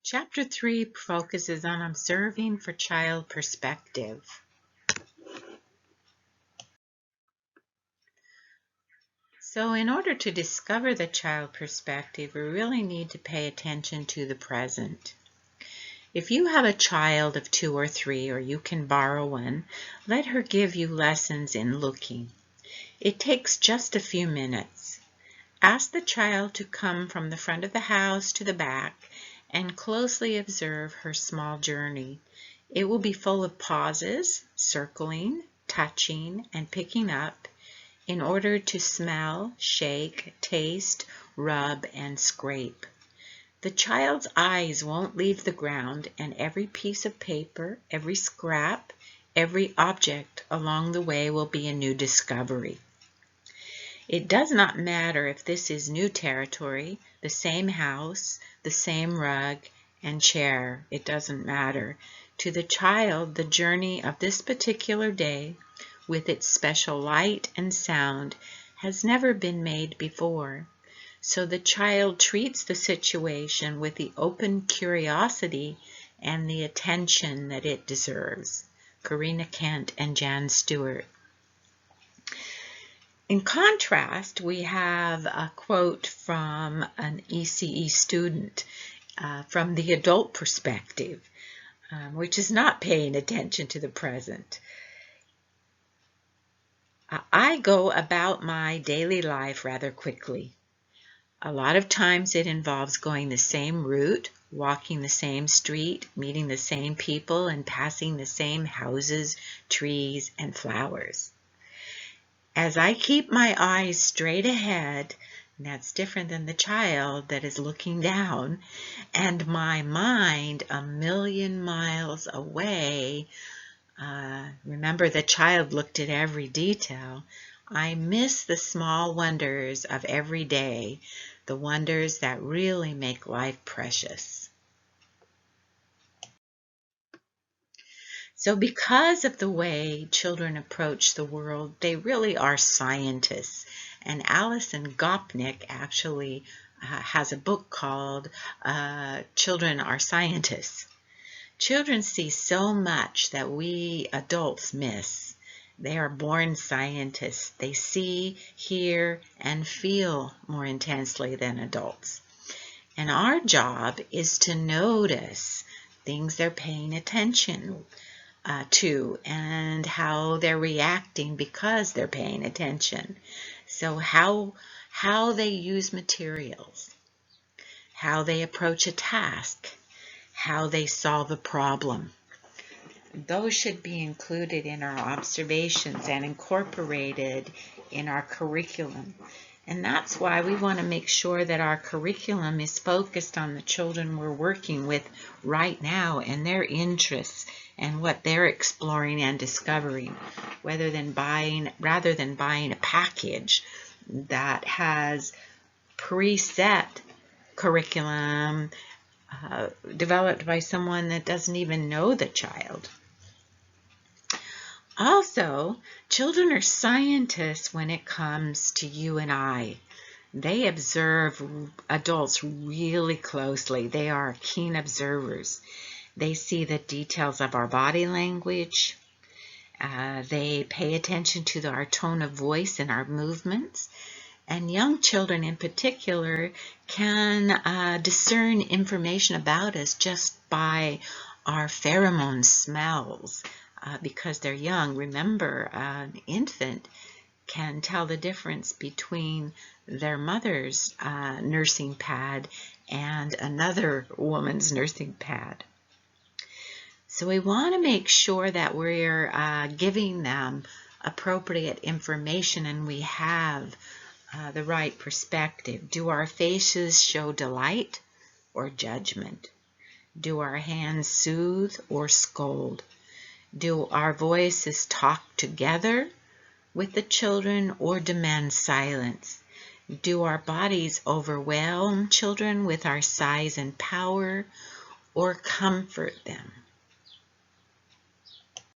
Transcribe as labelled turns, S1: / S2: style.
S1: Chapter 3 focuses on observing for child perspective. So in order to discover the child perspective, we really need to pay attention to the present. If you have a child of 2 or 3, or you can borrow one, let her give you lessons in looking. It takes just a few minutes. Ask the child to come from the front of the house to the back and closely observe her small journey. It will be full of pauses, circling, touching, and picking up in order to smell, shake, taste, rub, and scrape. The child's eyes won't leave the ground, and every piece of paper, every scrap, every object along the way will be a new discovery. It does not matter if this is new territory, the same house, the same rug and chair. It doesn't matter. To the child, the journey of this particular day, with its special light and sound, has never been made before. So the child treats the situation with the open curiosity and the attention that it deserves. Karina Kent and Jan Stewart. In contrast, we have a quote from an ECE student from the adult perspective, which is not paying attention to the present. I go about my daily life rather quickly. A lot of times it involves going the same route, walking the same street, meeting the same people, and passing the same houses, trees, and flowers. As I keep my eyes straight ahead, and that's different than the child that is looking down, and my mind a million miles away, remember the child looked at every detail, I miss the small wonders of every day, the wonders that really make life precious. So because of the way children approach the world, they really are scientists. And Alison Gopnik actually has a book called Children Are Scientists. Children see so much that we adults miss. They are born scientists. They see, hear, and feel more intensely than adults. And our job is to notice things they're paying attention to and how they're reacting because they're paying attention. So how they use materials, how they approach a task, how they solve a problem. Those should be included in our observations and incorporated in our curriculum. And that's why we want to make sure that our curriculum is focused on the children we're working with right now and their interests and what they're exploring and discovering, rather than buying a package that has preset curriculum developed by someone that doesn't even know the child. Also, children are scientists when it comes to you and I. They observe adults really closely. They are keen observers. They see the details of our body language. They pay attention to our tone of voice and our movements. And young children in particular can discern information about us just by our pheromone smells. Because they're young. Remember, an infant can tell the difference between their mother's nursing pad and another woman's nursing pad. So we want to make sure that we're giving them appropriate information and we have the right perspective. Do our faces show delight or judgment? Do our hands soothe or scold? Do our voices talk together with the children or demand silence? Do our bodies overwhelm children with our size and power or comfort them?